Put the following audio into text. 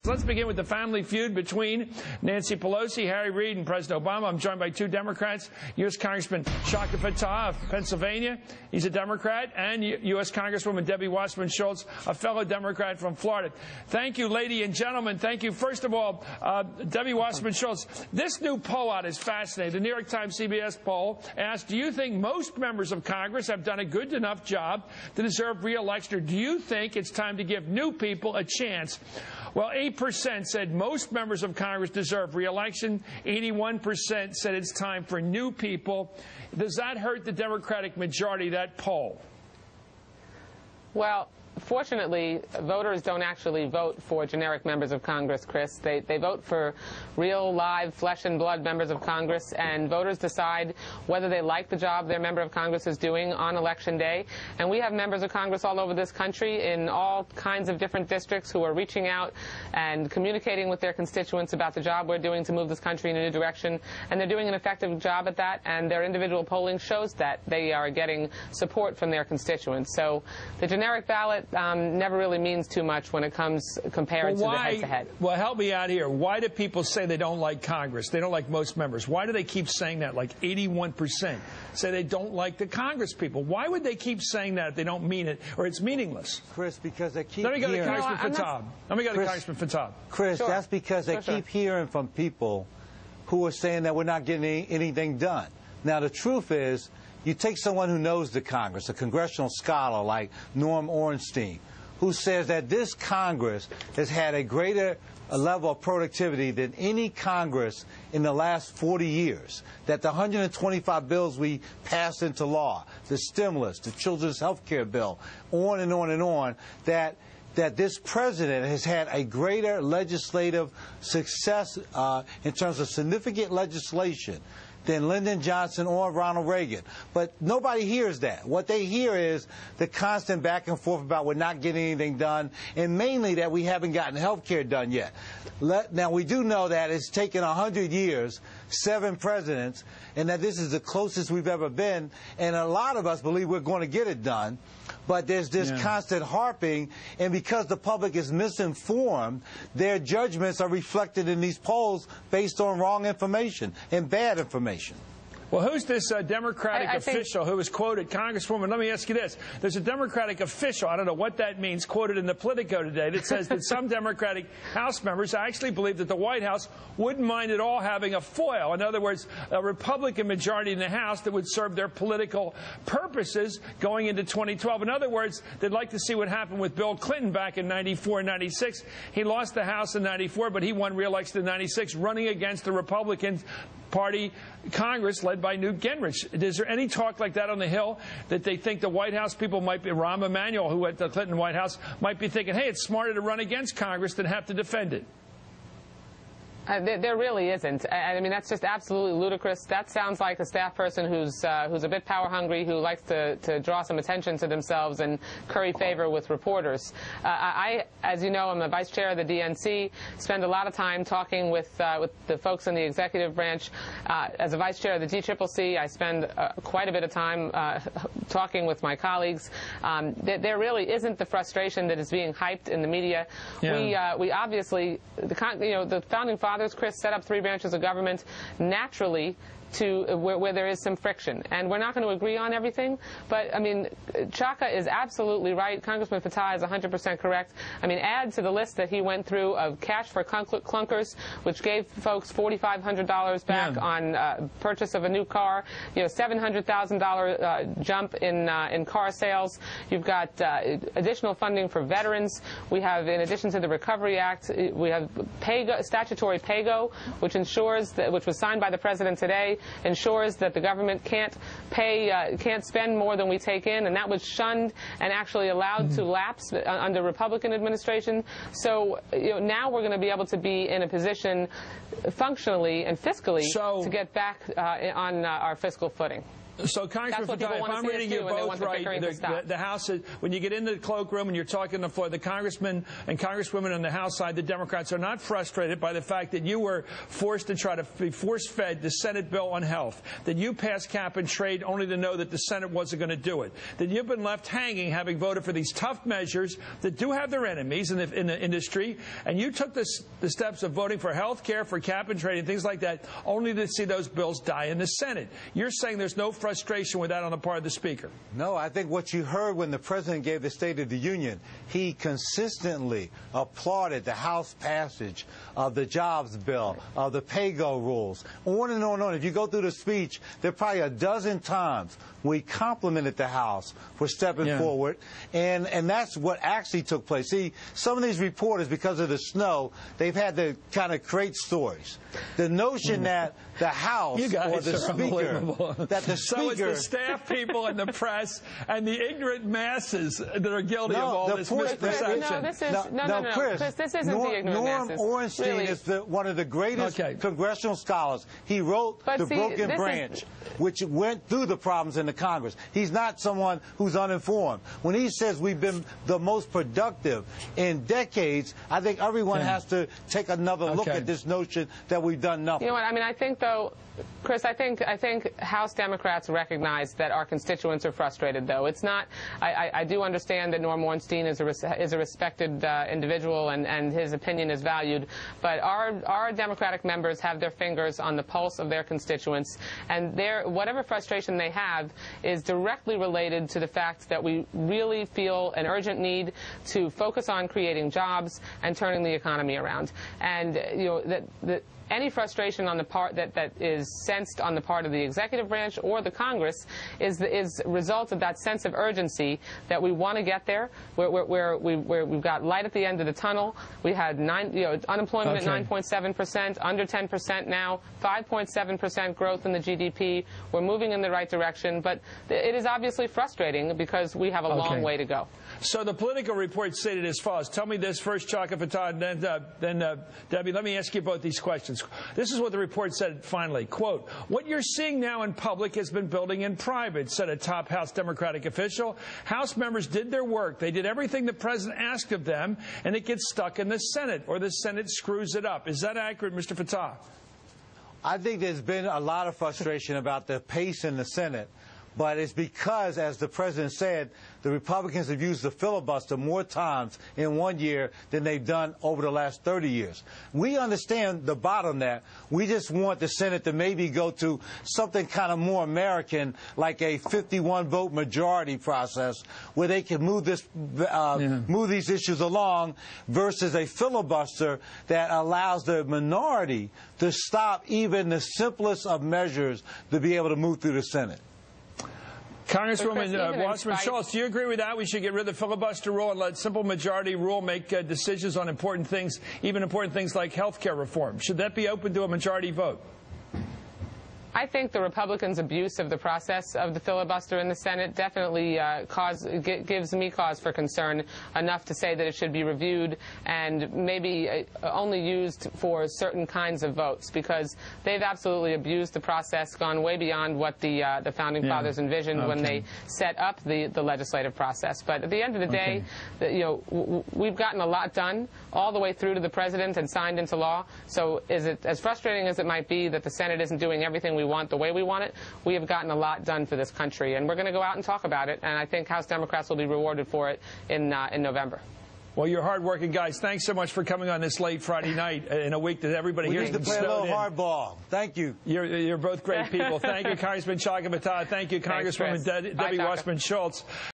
Let's begin with the family feud between Nancy Pelosi, Harry Reid, and President Obama. I'm joined by two Democrats, U.S. Congressman Chaka Fattah of Pennsylvania. He's a Democrat, and U.S. Congresswoman Debbie Wasserman Schultz, a fellow Democrat from Florida. Thank you, ladies and gentlemen. Thank you. First of all, Debbie Wasserman Schultz, this new poll out is fascinating. The New York Times CBS poll asked, do you think most members of Congress have done a good enough job to deserve re-election, or do you think it's time to give new people a chance? Well, 8% said most members of Congress deserve re-election. 81% said it's time for new people. Does that hurt the Democratic majority, that poll? Well, fortunately, voters don't actually vote for generic members of Congress, Chris. They vote for real, live, flesh and blood members of Congress, and voters decide whether they like the job their member of Congress is doing on Election Day. And we have members of Congress all over this country in all kinds of different districts who are reaching out and communicating with their constituents about the job we're doing to move this country in a new direction. And they're doing an effective job at that, and their individual polling shows that they are getting support from their constituents. So the generic ballot never really means too much when it comes compared to the head-to-head. Well, help me out here. Why do people say they don't like Congress? They don't like most members. Why do they keep saying that? Like 81% say they don't like the Congress people. Why would they keep saying that if they don't mean it, or it's meaningless? Chris, because they keep Let me go to hearing... Congressman Fattah. Let me go to Congressman Fattah. Chris, Sure. That's because they keep hearing from people who are saying that we're not getting anything done. Now, the truth is, you take someone who knows the Congress, a congressional scholar like Norm Ornstein, who says that this Congress has had a greater level of productivity than any Congress in the last 40 years, that the 125 bills we passed into law, the stimulus, the children's health care bill, on and on and on, that this president has had a greater legislative success in terms of significant legislation than Lyndon Johnson or Ronald Reagan. But nobody hears that. What they hear is the constant back and forth about we're not getting anything done, and mainly that we haven't gotten health care done yet. Now, we do know that it's taken 100 years, 7 presidents, and that this is the closest we've ever been, and a lot of us believe we're going to get it done. But there's this constant harping, and because the public is misinformed, their judgments are reflected in these polls based on wrong information and bad information. Well, who's this Democratic official who was quoted, Congresswoman? Let me ask you this. There's a Democratic official, I don't know what that means, quoted in the Politico today that says that some Democratic House members actually believe that the White House wouldn't mind at all having a foil. In other words, a Republican majority in the House that would serve their political purposes going into 2012. In other words, they'd like to see what happened with Bill Clinton back in 94 and 96. He lost the House in 94, but he won re-election in 96, running against the Republican Party Congress led by Newt Gingrich. Is there any talk like that on the Hill that they think the White House people might be, Rahm Emanuel, who at the Clinton White House, might be thinking, hey, it's smarter to run against Congress than have to defend it? There really isn't. I mean, that's just absolutely ludicrous. That sounds like a staff person who's a bit power hungry, who likes to draw some attention to themselves and curry favor with reporters. I, as you know, I'm the vice chair of the DNC. Spend a lot of time talking with the folks in the executive branch. As a vice chair of the DCCC, I spend quite a bit of time talking with my colleagues. There really isn't the frustration that is being hyped in the media. Yeah. We obviously, the founding fathers, Chris, set up 3 branches of government naturally to where there is some friction. And we're not going to agree on everything, but, I mean, Chaka is absolutely right. Congressman Fattah is 100% correct. I mean, add to the list that he went through of cash for clunkers, which gave folks $4,500 back on purchase of a new car, $700,000 jump in car sales. You've got additional funding for veterans. We have, in addition to the Recovery Act, we have statutory PAYGO, which ensures that, which was signed by the president today, ensures that the government can't spend more than we take in, and that was shunned and actually allowed to lapse under Republican administration. So now we're going to be able to be in a position functionally and fiscally to get back on our fiscal footing. So, Congressman Fattah, if I'm reading you both right, the House, when you get into the cloakroom and you're talking on the floor, the congressmen and congresswomen on the House side, the Democrats are not frustrated by the fact that you were forced to try to be force-fed the Senate bill on health, that you passed cap and trade only to know that the Senate wasn't going to do it, that you've been left hanging having voted for these tough measures that do have their enemies in the industry, and you took the steps of voting for health care, for cap and trade, and things like that, only to see those bills die in the Senate. You're saying there's no frustration with that on the part of the Speaker? No, I think what you heard when the President gave the State of the Union, he consistently applauded the House passage of the jobs bill, of the pay-go rules, on and on and on. If you go through the speech, there are probably a dozen times we complimented the House for stepping forward, and that's what actually took place. See, some of these reporters, because of the snow, they've had to kind of create stories. The notion that the House or the Speaker, So it's the staff people and the press and the ignorant masses that are guilty of all this misperception. Chris, this isn't the ignorant Norm masses. Ornstein is one of the greatest congressional scholars. He wrote The Broken Branch, which went through the problems in the Congress. He's not someone who's uninformed. When he says we've been the most productive in decades, I think everyone has to take another look at this notion that we've done nothing. You know what? I mean, I think, though, Chris, I think House Democrats recognize that our constituents are frustrated, though. It's not. I do understand that Norm Ornstein is a respected individual, and his opinion is valued. But our Democratic members have their fingers on the pulse of their constituents, and whatever frustration they have is directly related to the fact that we really feel an urgent need to focus on creating jobs and turning the economy around. And you know that any frustration on the part that is sensed on the part of the executive branch or the Congress is a result of that sense of urgency that we want to get there, where we've got light at the end of the tunnel. We had unemployment at 9.7%, under 10% now, 5.7% growth in the GDP. We're moving in the right direction, but it is obviously frustrating because we have a long way to go. So the Politico report stated as follows. Tell me this first, Chaka Fattah, and then Debbie. Let me ask you both these questions. This is what the report said finally. Quote, what you're seeing now in public has been building in private, said a top House Democratic official. House members did their work. They did everything the president asked of them, and it gets stuck in the Senate, or the Senate screws it up. Is that accurate, Mr. Fattah? I think there's been a lot of frustration about the pace in the Senate. But it's because, as the president said, the Republicans have used the filibuster more times in 1 year than they've done over the last 30 years. We understand the bottleneck. We just want the Senate to maybe go to something kind of more American, like a 51-vote majority process, where they can move these issues along, versus a filibuster that allows the minority to stop even the simplest of measures to be able to move through the Senate. Congresswoman Wasserman Schultz, do you agree with that? We should get rid of the filibuster rule and let simple majority rule make decisions on important things, even important things like health care reform. Should that be open to a majority vote? I think the Republicans' abuse of the process of the filibuster in the Senate definitely gives me cause for concern enough to say that it should be reviewed and maybe only used for certain kinds of votes, because they've absolutely abused the process, gone way beyond what the Founding Fathers envisioned when they set up the legislative process. But at the end of the day, we've gotten a lot done all the way through to the president and signed into law. So is it as frustrating as it might be that the Senate isn't doing everything we want the way we want it? We have gotten a lot done for this country, and we're going to go out and talk about it, and I think House Democrats will be rewarded for it in November. Well, you're hardworking guys. Thanks so much for coming on this late Friday night in a week that everybody here is snowed in. We need to play a little hardball. Thank you. You're both great people. Thank you, Congressman Chaka Fattah. Thank you, Congresswoman Debbie Wasserman Schultz.